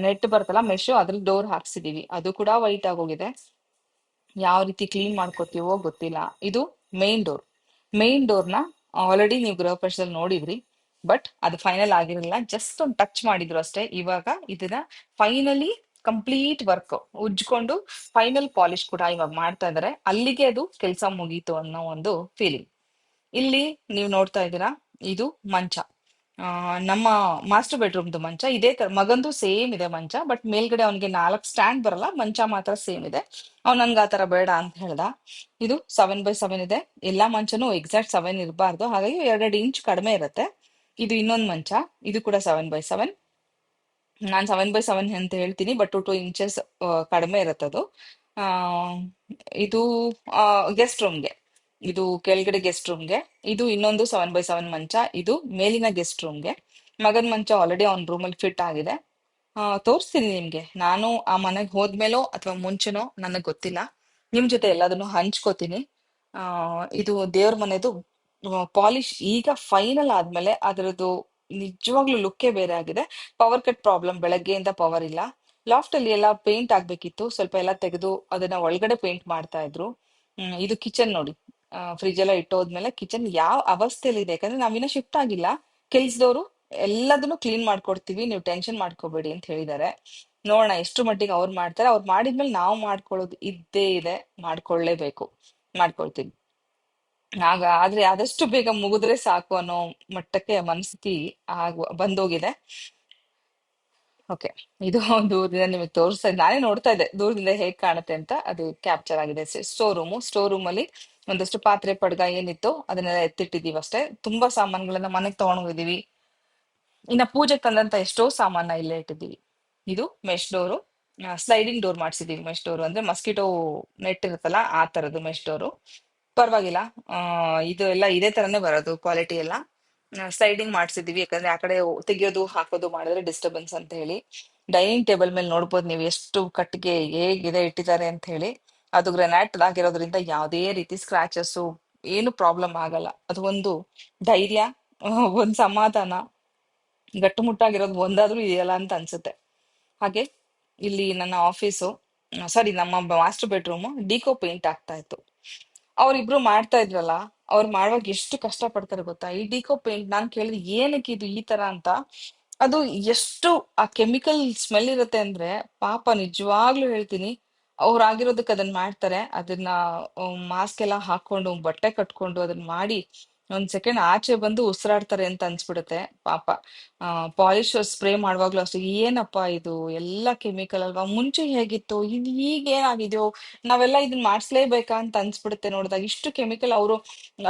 ನೆಟ್ ಬರುತ್ತಲ್ಲ, ಮೆಶ್, ಅದ್ರಲ್ಲಿ ಡೋರ್ ಹಾಕ್ಸಿದೀವಿ, ಅದು ಕೂಡ ವೈಟ್ ಆಗೋಗಿದೆ. ಯಾವ ರೀತಿ ಕ್ಲೀನ್ ಮಾಡ್ಕೋತೀವೋ ಗೊತ್ತಿಲ್ಲ. ಇದು ಮೇನ್ ಡೋರ್ನ ಆಲ್ರೆಡಿ ನೀವು ಗೃಹ ಪ್ರವೇಶದಲ್ಲಿ ನೋಡಿದ್ರಿ, ಬಟ್ ಅದು ಫೈನಲ್ ಆಗಿರಲಿಲ್ಲ. ಜಸ್ಟ್ ಒಂದು ಟಚ್ ಮಾಡಿದ್ರು ಅಷ್ಟೇ. ಇವಾಗ ಇದನ್ನ ಫೈನಲಿ ಕಂಪ್ಲೀಟ್ ವರ್ಕ್ ಉಜ್ಕೊಂಡು ಫೈನಲ್ ಪಾಲಿಶ್ ಕೂಡ ಇವಾಗ ಮಾಡ್ತಾ ಇದಾರೆ. ಅಲ್ಲಿಗೆ ಅದು ಕೆಲಸ ಮುಗೀತು ಅನ್ನೋ ಒಂದು ಫೀಲಿಂಗ್. ಇಲ್ಲಿ ನೀವು ನೋಡ್ತಾ ಇದ್ದೀರಾ, ಇದು ಮಂಚ. ನಮ್ಮ ಮಾಸ್ಟರ್ ಬೆಡ್ರೂಮ್ದು ಮಂಚ. ಇದೇ ತರ ಮಗಂದು ಸೇಮ್ ಇದೆ ಮಂಚ, ಬಟ್ ಮೇಲ್ಗಡೆ ಅವನಿಗೆ 4 ಸ್ಟ್ಯಾಂಡ್ ಬರಲ್ಲ, ಮಂಚ ಮಾತ್ರ ಸೇಮ್ ಇದೆ. ಅವ್ನು ನನ್ಗೆ ಆ ತರ ಬೇಡ ಅಂತ ಹೇಳ್ದ. ಇದು 7x7 ಇದೆ. ಎಲ್ಲಾ ಮಂಚನೂ ಎಕ್ಸಾಕ್ಟ್ 7 ಇರಬಾರ್ದು, ಹಾಗಾಗಿ 2 ಇಂಚ್ ಕಡಿಮೆ ಇರುತ್ತೆ. ಇದು ಇನ್ನೊಂದು ಮಂಚ, ಇದು ಕೂಡ 7x7. ನಾನ್ 7x7 ಅಂತ ಹೇಳ್ತೀನಿ, ಬಟ್ 2 ಇಂಚಸ್ ಕಡಿಮೆ ಇರುತ್ತೆ ಅದು. ಆ ಇದು ಗೆಸ್ಟ್ ರೂಮ್ಗೆ, ಇದು ಕೆಳಗಡೆ ಗೆಸ್ಟ್ ರೂಮ್ಗೆ. ಇದು ಇನ್ನೊಂದು 7x7 ಮಂಚ, ಇದು ಮೇಲಿನ ಗೆಸ್ಟ್ ರೂಮ್ಗೆ. ಮಗನ್ ಮಂಚ ಆಲ್ರೆಡಿ ಅವ್ನ ರೂಮಲ್ಲಿ ಫಿಟ್ ಆಗಿದೆ. ತೋರಿಸ್ತೀನಿ ನಿಮ್ಗೆ. ನಾನು ಆ ಮನೆಗೆ ಹೋದ್ಮೇಲೋ ಅಥವಾ ಮುಂಚೆನೋ ನನಗ್ ಗೊತ್ತಿಲ್ಲ, ನಿಮ್ ಜೊತೆ ಎಲ್ಲದನ್ನು ಹಂಚ್ಕೋತೀನಿ. ಇದು ದೇವ್ರ ಮನೆದು ಪಾಲಿಶ್ ಈಗ ಫೈನಲ್ ಆದ್ಮೇಲೆ ಅದರದ್ದು ನಿಜವಾಗ್ಲೂ ಲುಕ್ಕೇ ಬೇರೆ ಆಗಿದೆ. ಪವರ್ ಕಟ್ ಪ್ರಾಬ್ಲಮ್, ಬೆಳಗ್ಗೆಯಿಂದ ಪವರ್ ಇಲ್ಲ. ಲಾಫ್ಟ್ ಅಲ್ಲಿ ಎಲ್ಲ ಪೇಂಟ್ ಆಗ್ಬೇಕಿತ್ತು, ಸ್ವಲ್ಪ ಎಲ್ಲ ತೆಗೆದು ಅದನ್ನ ಒಳಗಡೆ ಪೇಂಟ್ ಮಾಡ್ತಾ ಇದ್ರು. ಇದು ಕಿಚನ್ ನೋಡಿ. ಫ್ರಿಜ್ ಎಲ್ಲ ಇಟ್ಟೋದ್ಮೇಲೆ ಕಿಚನ್ ಯಾವ ಅವಸ್ಥೆಯಲ್ಲಿ ಇದೆ, ಯಾಕಂದ್ರೆ ನಾವಿನ್ನ ಶಿಫ್ಟ್ ಆಗಿಲ್ಲ. ಕೆಲ್ಸದವರು ಎಲ್ಲದನ್ನು ಕ್ಲೀನ್ ಮಾಡ್ಕೊಡ್ತೀವಿ, ನೀವು ಟೆನ್ಷನ್ ಮಾಡ್ಕೋಬೇಡಿ ಅಂತ ಹೇಳಿದ್ದಾರೆ. ನೋಡೋಣ ಎಷ್ಟು ಮಟ್ಟಿಗೆ ಅವ್ರು ಮಾಡ್ತಾರೆ. ಅವ್ರು ಮಾಡಿದ್ಮೇಲೆ ನಾವು ಮಾಡ್ಕೊಳ್ಳೋದು ಇದ್ದೇ ಇದೆ, ಮಾಡ್ಕೊಳ್ಳೇಬೇಕು, ಮಾಡ್ಕೊಳ್ತೀವಿ. ಆದ್ರೆ ಆದಷ್ಟು ಬೇಗ ಮುಗಿದ್ರೆ ಸಾಕು ಅನ್ನೋ ಮಟ್ಟಕ್ಕೆ ಮನಸ್ಥಿತಿ ಬಂದೋಗಿದೆ. ಓಕೆ, ಇದು ದೂರದಿಂದ ನಿಮಗೆ ತೋರಿಸ್ತಾ ಇದ್ದೆ, ನಾನೇ ನೋಡ್ತಾ ಇದ್ದೆ ದೂರದಿಂದ ಹೇಗ್ ಕಾಣುತ್ತೆ ಅಂತ. ಅದು ಕ್ಯಾಪ್ಚರ್ ಆಗಿದೆ. ಸ್ಟೋರ್ ರೂಮ್ ಅಲ್ಲಿ ಒಂದಷ್ಟು ಪಾತ್ರೆ ಪಡ್ಗ ಏನಿತ್ತು ಅದನ್ನೆಲ್ಲ ಎತ್ತಿಟ್ಟಿದೀವಿ ಅಷ್ಟೇ. ತುಂಬಾ ಸಾಮಾನುಗಳನ್ನ ಮನೆಗೆ ತಗೊಂಡ್ ಹೋಗಿದೀವಿ. ಇನ್ನ ಪೂಜೆಗೆ ತಂದಂತ ಎಷ್ಟೋ ಸಾಮಾನ ಇಲ್ಲೇ ಇಟ್ಟಿದ್ದೀವಿ. ಇದು ಮೆಶ್ ಡೋರು, ಸ್ಲೈಡಿಂಗ್ ಡೋರ್ ಮಾಡ್ಸಿದೀವಿ. ಮೆಶ್ ಡೋರ್ ಅಂದ್ರೆ ಮಸ್ಕಿಟೋ ನೆಟ್ ಇರುತ್ತಲ್ಲ ಆ ತರದ್ದು ಮೆಶ್ ಡೋರು. ಪರವಾಗಿಲ್ಲ. ಇದು ಎಲ್ಲ ಇದೇ ತರನೇ ಬರೋದು ಕ್ವಾಲಿಟಿ ಎಲ್ಲ. ಸ್ಲೈಡಿಂಗ್ ಮಾಡ್ಸಿದೀವಿ, ಯಾಕಂದ್ರೆ ಆ ಕಡೆ ತೆಗಿಯೋದು ಹಾಕೋದು ಮಾಡಿದ್ರೆ ಡಿಸ್ಟರ್ಬೆನ್ಸ್ ಅಂತ ಹೇಳಿ. ಡೈನಿಂಗ್ ಟೇಬಲ್ ಮೇಲೆ ನೋಡ್ಬೋದು ನೀವು ಎಷ್ಟು ಕಟ್ಟಿಗೆ ಹೇಗಿದೆ ಇಟ್ಟಿದ್ದಾರೆ ಅಂತ ಹೇಳಿ. ಅದು ಗ್ರೆನೈಟ್ ಆಗಿರೋದ್ರಿಂದ ಯಾವುದೇ ರೀತಿ ಸ್ಕ್ರಾಚಸ್ ಏನು ಪ್ರಾಬ್ಲಮ್ ಆಗಲ್ಲ. ಅದು ಒಂದು ಧೈರ್ಯ, ಒಂದ್ ಸಮಾಧಾನ, ಗಟ್ಟುಮುಟ್ಟಾಗಿರೋದು ಒಂದಾದ್ರೂ ಇದೆಯಲ್ಲ ಅಂತ ಅನ್ಸುತ್ತೆ. ಹಾಗೆ ಇಲ್ಲಿ ನನ್ನ ಆಫೀಸು, ಸಾರಿ ನಮ್ಮ ಮಾಸ್ಟರ್ ಬೆಡ್ರೂಮ್ ಡಿಕೋ ಪೇಂಟ್ ಆಗ್ತಾ ಇತ್ತು. ಅವ್ರಿಬ್ರು ಮಾಡ್ತಾ ಇದ್ರಲ್ಲ, ಅವ್ರು ಮಾಡುವಾಗ ಎಷ್ಟು ಕಷ್ಟ ಪಡ್ತಾರೆ ಗೊತ್ತಾ. ಈ ಡಿಕೋ ಪೇಂಟ್ ನಾನ್ ಕೇಳಿದ್ರೆ ಏನಕ್ಕೆ ಇದು ಈ ತರ ಅಂತ. ಅದು ಎಷ್ಟು ಆ ಕೆಮಿಕಲ್ ಸ್ಮೆಲ್ ಇರುತ್ತೆ ಅಂದ್ರೆ ಪಾಪ ನಿಜವಾಗ್ಲೂ ಹೇಳ್ತೀನಿ, ಅವ್ರು ಆಗಿರೋದಕ್ಕೆ ಅದನ್ನ ಮಾಡ್ತಾರೆ. ಅದನ್ನ ಮಾಸ್ಕ್ ಎಲ್ಲ ಹಾಕೊಂಡು ಬಟ್ಟೆ ಕಟ್ಕೊಂಡು ಅದನ್ನ ಮಾಡಿ ಒಂದ್ ಸೆಕೆಂಡ್ ಆಚೆ ಬಂದು ಉಸಿರಾಡ್ತಾರೆ ಅಂತ ಅನ್ಸ್ಬಿಡುತ್ತೆ ಪಾಪ. ಪಾಲಿಶ್ ಸ್ಪ್ರೇ ಮಾಡುವಾಗ್ಲೂ ಅಷ್ಟೇ, ಏನಪ್ಪಾ ಇದು ಎಲ್ಲ ಕೆಮಿಕಲ್ ಅಲ್ವಾ, ಮುಂಚೆ ಹೇಗಿತ್ತು ಇದು ಈಗ ಏನಾಗಿದೆಯೋ, ನಾವೆಲ್ಲ ಇದನ್ನ ಮಾಡಿಸ್ಲೇಬೇಕಾ ಅಂತ ಅನ್ಸ್ಬಿಡುತ್ತೆ ನೋಡಿದಾಗ. ಇಷ್ಟು ಕೆಮಿಕಲ್ ಅವರು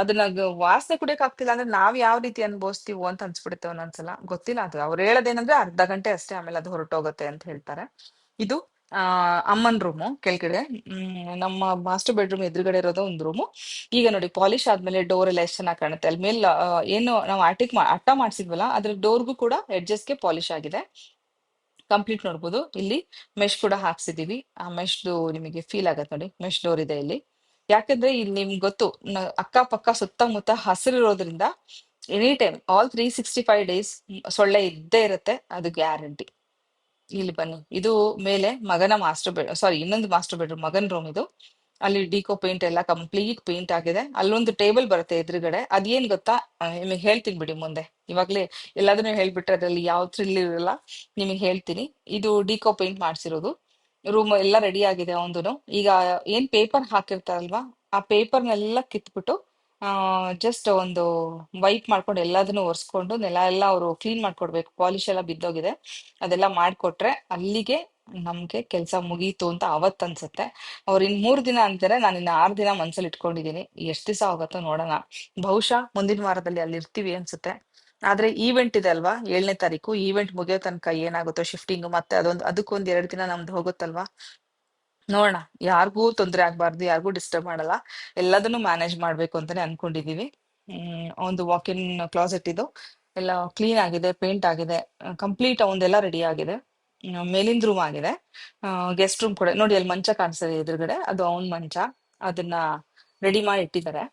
ಅದನ್ನ ವಾಸನೆ ಕುಡಿಯಕ್ ಆಗ್ತಿಲ್ಲ ಅಂದ್ರೆ ನಾವ್ ಯಾವ ರೀತಿ ಅನ್ಭವಿಸ್ತೀವೋ ಅಂತ ಅನ್ಸ್ಬಿಡುತ್ತೆ ಒಂದೊಂದ್ಸಲ. ಗೊತ್ತಿಲ್ಲ, ಅದು ಅವ್ರು ಹೇಳೋದೇನಂದ್ರೆ ಅರ್ಧ ಗಂಟೆ ಅಷ್ಟೇ, ಆಮೇಲೆ ಅದು ಹೊರಟೋಗುತ್ತೆ ಅಂತ ಹೇಳ್ತಾರೆ. ಇದು ಅಮ್ಮನ್ ರೂಮು ಕೆಳಗಡೆ. ನಮ್ಮ ಮಾಸ್ಟರ್ ಬೆಡ್ರೂಮ್ ಎದುರುಗಡೆ ಇರೋದು ಒಂದು ರೂಮು. ಈಗ ನೋಡಿ ಪಾಲಿಶ್ ಆದ್ಮೇಲೆ ಡೋರ್ ಎಲ್ಲ ಎಷ್ಟು ಚೆನ್ನಾಗಿ ಕಾಣುತ್ತೆ. ಅಲ್ಲಿ ಮೇಲೆ ಏನು ನಾವು ಅಟ್ಟ ಮಾಡ್ಸಿದ್ವಲ್ಲ ಅದ್ರ ಡೋರ್ಗೂ ಕೂಡ ಎಡ್ಜಸ್ಗೆ ಪಾಲಿಶ್ ಆಗಿದೆ. ಕಂಪ್ಲೀಟ್ ನೋಡ್ಬೋದು. ಇಲ್ಲಿ ಮೆಶ್ ಕೂಡ ಹಾಕ್ಸಿದೀವಿ. ಆ ಮೆಶ್ದು ನಿಮಗೆ ಫೀಲ್ ಆಗತ್ತೆ ನೋಡಿ, ಮೆಶ್ ಡೋರ್ ಇದೆ ಇಲ್ಲಿ. ಯಾಕಂದ್ರೆ ಇಲ್ಲಿ ನಿಮ್ಗೆ ಗೊತ್ತು, ಅಕ್ಕಪಕ್ಕ ಸುತ್ತಮುತ್ತ ಹಸಿರಿರೋದ್ರಿಂದ ಎನಿ ಟೈಮ್ ಆಲ್ 365 days ಸೊಳ್ಳೆ ಇದ್ದೇ ಇರುತ್ತೆ, ಅದು ಗ್ಯಾರಂಟಿ. ಇಲ್ಲಿ ಬನ್ನಿ, ಇದು ಮೇಲೆ ಮಗನ ಇನ್ನೊಂದು ಮಾಸ್ಟರ್ ಬೆಡ್ರೂಮ್, ಮಗನ್ ರೂಮ್ ಇದು. ಅಲ್ಲಿ ಡಿಕೋ ಪೇಂಟ್ ಎಲ್ಲ ಕಂಪ್ಲೀಟ್ ಪೇಂಟ್ ಆಗಿದೆ. ಅಲ್ಲೊಂದು ಟೇಬಲ್ ಬರುತ್ತೆ ಎದುರುಗಡೆ, ಅದೇನ್ ಗೊತ್ತಾ, ನಿಮಗೆ ಹೇಳ್ತೀನಿ ಬಿಡಿ ಮುಂದೆ. ಇವಾಗ್ಲೇ ಎಲ್ಲದನ್ನೂ ಹೇಳ್ಬಿಟ್ರೆ ಅದ್ರಲ್ಲಿ ಯಾವ ಥ್ರಿಲ್ ಇರಲ್ಲ. ನಿಮಗೆ ಹೇಳ್ತೀನಿ. ಇದು ಡಿಕೋ ಪೇಂಟ್ ಮಾಡ್ಸಿರೋದು. ರೂಮ್ ಎಲ್ಲ ರೆಡಿ ಆಗಿದೆ ಅವನದು. ಈಗ ಏನ್ ಪೇಪರ್ ಹಾಕಿರ್ತಾರಲ್ವಾ, ಆ ಪೇಪರ್ನೆಲ್ಲ ಕಿತ್ಬಿಟ್ಟು ಜಸ್ಟ್ ಒಂದು ವೈಪ್ ಮಾಡ್ಕೊಂಡು ಎಲ್ಲದನ್ನು ಒರೆಸ್ಕೊಂಡು ನೆಲ ಎಲ್ಲ ಅವರು ಕ್ಲೀನ್ ಮಾಡ್ಕೊಡ್ಬೇಕು. ಪಾಲಿಶ್ ಎಲ್ಲ ಬಿದ್ದೋಗಿದೆ, ಅದೆಲ್ಲ ಮಾಡ್ಕೊಟ್ರೆ ಅಲ್ಲಿಗೆ ನಮ್ಗೆ ಕೆಲ್ಸ ಮುಗೀತು ಅಂತ ಅವತ್ ಅನ್ಸುತ್ತೆ. ಅವ್ರು ಇನ್ 3 ದಿನ ಅಂತಾರೆ, ನಾನು ಇನ್ನ 6 ದಿನ ಮನ್ಸಲ್ಲಿ ಇಟ್ಕೊಂಡಿದೀನಿ. ಎಷ್ಟ್ ದಿವಸ ಹೋಗತ್ತೋ ನೋಡೋಣ. ಬಹುಶಃ ಮುಂದಿನ ವಾರದಲ್ಲಿ ಅಲ್ಲಿ ಇರ್ತೀವಿ ಅನ್ಸುತ್ತೆ. ಆದ್ರೆ ಈವೆಂಟ್ ಇದೆ ಅಲ್ವಾ, 7ನೇ ತಾರೀಕು ಈವೆಂಟ್ ಮುಗಿಯೋ ತನಕ ಏನಾಗುತ್ತೋ ಶಿಫ್ಟಿಂಗ್, ಮತ್ತೆ ಅದಕ್ಕೊಂದ್ 2 ದಿನ ನಮ್ದು ಹೋಗುತ್ತಲ್ವಾ. ನೋಡೋಣ, ಯಾರಿಗೂ ತೊಂದರೆ ಆಗ್ಬಾರ್ದು, ಯಾರಿಗೂ ಡಿಸ್ಟರ್ಬ್ ಮಾಡಲ್ಲ, ಎಲ್ಲದನ್ನು ಮ್ಯಾನೇಜ್ ಮಾಡ್ಬೇಕು ಅಂತಾನೆ ಅನ್ಕೊಂಡಿದೀವಿ. ಒಂದು ವಾಕ್-ಇನ್ ಕ್ಲಾಸೆಟ್ ಇದು ಎಲ್ಲ ಕ್ಲೀನ್ ಆಗಿದೆ, ಪೇಂಟ್ ಆಗಿದೆ, ಕಂಪ್ಲೀಟ್ ಅವಂದೆಲ್ಲ ರೆಡಿ ಆಗಿದೆ. ಮೇಲಿಂದ ರೂಮ್ ಆಗಿದೆ. ಗೆಸ್ಟ್ ರೂಮ್ ಕೂಡ ನೋಡಿ, ಅಲ್ಲಿ ಮಂಚ ಕಾಣಿಸ್ತದೆ ಎದುರುಗಡೆ, ಅದು ಅವನ್ ಮಂಚ. ಅದನ್ನ ರೆಡಿ ಮಾಡಿ ಇಟ್ಟಿದ್ದಾರೆ.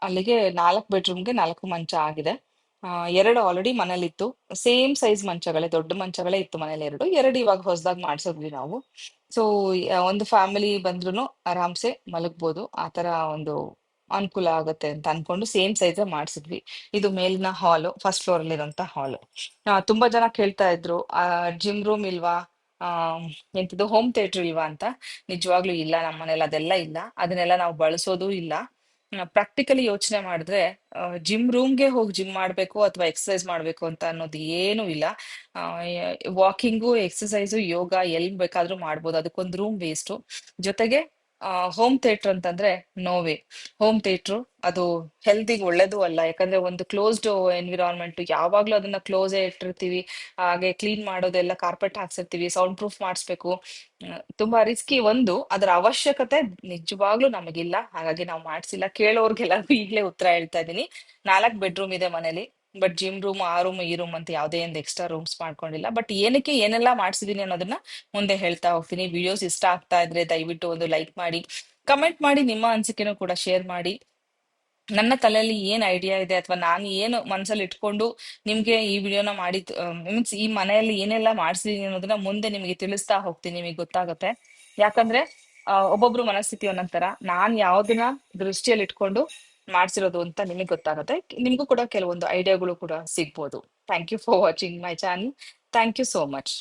ಅಲ್ಲಿಗೆ 4 ಬೆಡ್ರೂಮ್ಗೆ 4 ಮಂಚ ಆಗಿದೆ. 2 ಆಲ್ರೆಡಿ ಮನೇಲಿತ್ತು, ಸೇಮ್ ಸೈಜ್ ಮಂಚಗಳೇ, ದೊಡ್ಡ ಮಂಚಗಳೇ ಇತ್ತು ಮನೇಲಿ. ಎರಡು ಇವಾಗ ಹೊಸದಾಗಿ ಮಾಡ್ಸಿದ್ವಿ ನಾವು. ಸೊ ಒಂದು ಫ್ಯಾಮಿಲಿ ಬಂದ್ರು ಆರಾಮ್ಸೆ ಮಲಗ್ಬೋದು, ಆ ತರ ಒಂದು ಅನುಕೂಲ ಆಗುತ್ತೆ ಅಂತ ಅನ್ಕೊಂಡು ಸೇಮ್ ಸೈಜ್ ಮಾಡ್ಸಿದ್ವಿ. ಇದು ಮೇಲಿನ ಹಾಲು, ಫಸ್ಟ್ ಫ್ಲೋರ್ ಅಲ್ಲಿ ಇರುವಂತ ಹಾಲು. ತುಂಬಾ ಜನ ಕೇಳ್ತಾ ಇದ್ರು, ಜಿಮ್ ರೂಮ್ ಇಲ್ವಾ, ಆ ಎಂತದ್ದು ಹೋಮ್ ಥಿಯೇಟರ್ ಇಲ್ವಾ ಅಂತ. ನಿಜವಾಗ್ಲೂ ಇಲ್ಲ, ನಮ್ಮ ಮನೇಲಿ ಅದೆಲ್ಲ ಇಲ್ಲ, ಅದನ್ನೆಲ್ಲ ನಾವು ಬಳಸೋದು ಇಲ್ಲ. ಪ್ರಾಕ್ಟಿಕಲಿ ಯೋಚನೆ ಮಾಡಿದ್ರೆ ಜಿಮ್ ರೂಮ್ಗೆ ಹೋಗಿ ಜಿಮ್ ಮಾಡ್ಬೇಕು ಅಥವಾ ಎಕ್ಸರ್ಸೈಸ್ ಮಾಡ್ಬೇಕು ಅಂತ ಅನ್ನೋದು ಏನು ಇಲ್ಲ. ವಾಕಿಂಗು, ಎಕ್ಸರ್ಸೈಸು, ಯೋಗ ಎಲ್ ಬೇಕಾದ್ರೂ ಮಾಡ್ಬೋದು, ಅದಕ್ಕೊಂದು ರೂಮ್ ವೇಸ್ಟು. ಜೊತೆಗೆ ಹೋಮ್ ಥಿಯೇಟರ್ ಅಂತಂದ್ರೆ ನೋವೇ. ಹೋಮ್ ಥಿಯೇಟ್ರು ಅದು ಹೆಲ್ತಿಗೆ ಒಳ್ಳೇದು ಅಲ್ಲ, ಯಾಕಂದ್ರೆ ಒಂದು ಕ್ಲೋಸ್ಡ್ ಎನ್ವಿರಾನ್ಮೆಂಟ್, ಯಾವಾಗ್ಲೂ ಅದನ್ನ ಕ್ಲೋಸೇ ಇಟ್ಟಿರ್ತೀವಿ. ಹಾಗೆ ಕ್ಲೀನ್ ಮಾಡೋದೆಲ್ಲ ಕಾರ್ಪೆಟ್ ಹಾಕ್ಸಿರ್ತೀವಿ, ಸೌಂಡ್ ಪ್ರೂಫ್ ಮಾಡಿಸ್ಬೇಕು. ತುಂಬಾ ರಿಸ್ಕಿ. ಅದರ ಅವಶ್ಯಕತೆ ನಿಜವಾಗ್ಲೂ ನಮಗಿಲ್ಲ, ಹಾಗಾಗಿ ನಾವು ಮಾಡ್ಸಿಲ್ಲ. ಕೇಳೋರ್ಗೆಲ್ಲರಿಗೂ ಈಗ್ಲೇ ಉತ್ತರ ಹೇಳ್ತಾ ಇದೀನಿ. 4 ಬೆಡ್ರೂಮ್ ಇದೆ ಮನೇಲಿ, ಬಟ್ ಜಿಮ್ ರೂಮ್, ಆ ರೂಮ್, ಈ ರೂಮ್ ಅಂತ ಯಾವುದೇ ಒಂದು ಎಕ್ಸ್ಟ್ರಾ ರೂಮ್ಸ್ ಮಾಡ್ಕೊಂಡಿಲ್ಲ. ಬಟ್ ಏನಕ್ಕೆ ಏನೆಲ್ಲ ಮಾಡ್ಸಿದೀನಿ ಅನ್ನೋದನ್ನ ಮುಂದೆ ಹೇಳ್ತಾ ಹೋಗ್ತೀನಿ. ವಿಡಿಯೋಸ್ ಇಷ್ಟ ಆಗ್ತಾ ಇದ್ರೆ ದಯವಿಟ್ಟು ಒಂದು ಲೈಕ್ ಮಾಡಿ, ಕಮೆಂಟ್ ಮಾಡಿ, ನಿಮ್ಮ ಅನಿಸಿಕೆನೂ ಕೂಡ ಶೇರ್ ಮಾಡಿ. ನನ್ನ ತಲೆಯಲ್ಲಿ ಏನ್ ಐಡಿಯಾ ಇದೆ ಅಥವಾ ನಾನು ಏನು ಮನ್ಸಲ್ಲಿ ಇಟ್ಕೊಂಡು ನಿಮ್ಗೆ ಈ ವಿಡಿಯೋನ ಮಾಡಿದ್, ಮೀನ್ಸ್ ಈ ಮನೆಯಲ್ಲಿ ಏನೆಲ್ಲ ಮಾಡ್ಸಿದೀನಿ ಅನ್ನೋದನ್ನ ಮುಂದೆ ನಿಮಗೆ ತಿಳಿಸ್ತಾ ಹೋಗ್ತೀನಿ, ನಿಮಗೆ ಗೊತ್ತಾಗುತ್ತೆ. ಯಾಕಂದ್ರೆ ಒಬ್ಬೊಬ್ರು ಮನಸ್ಥಿತಿ ಒಂದೊಂಥರ. ನಾನ್ ಯಾವ್ದನ್ನ ದೃಷ್ಟಿಯಲ್ಲಿ ಇಟ್ಕೊಂಡು ಮಾಡ್ಸಿರೋದು ಅಂತ ನಿಮಗೆ ಗೊತ್ತಾಗುತ್ತೆ. ನಿಮ್ಗೂ ಕೂಡ ಕೆಲವೊಂದು ಐಡಿಯಾಗಳು ಕೂಡ ಸಿಗ್ಬೋದು. Thank you for watching my channel. Thank you so much.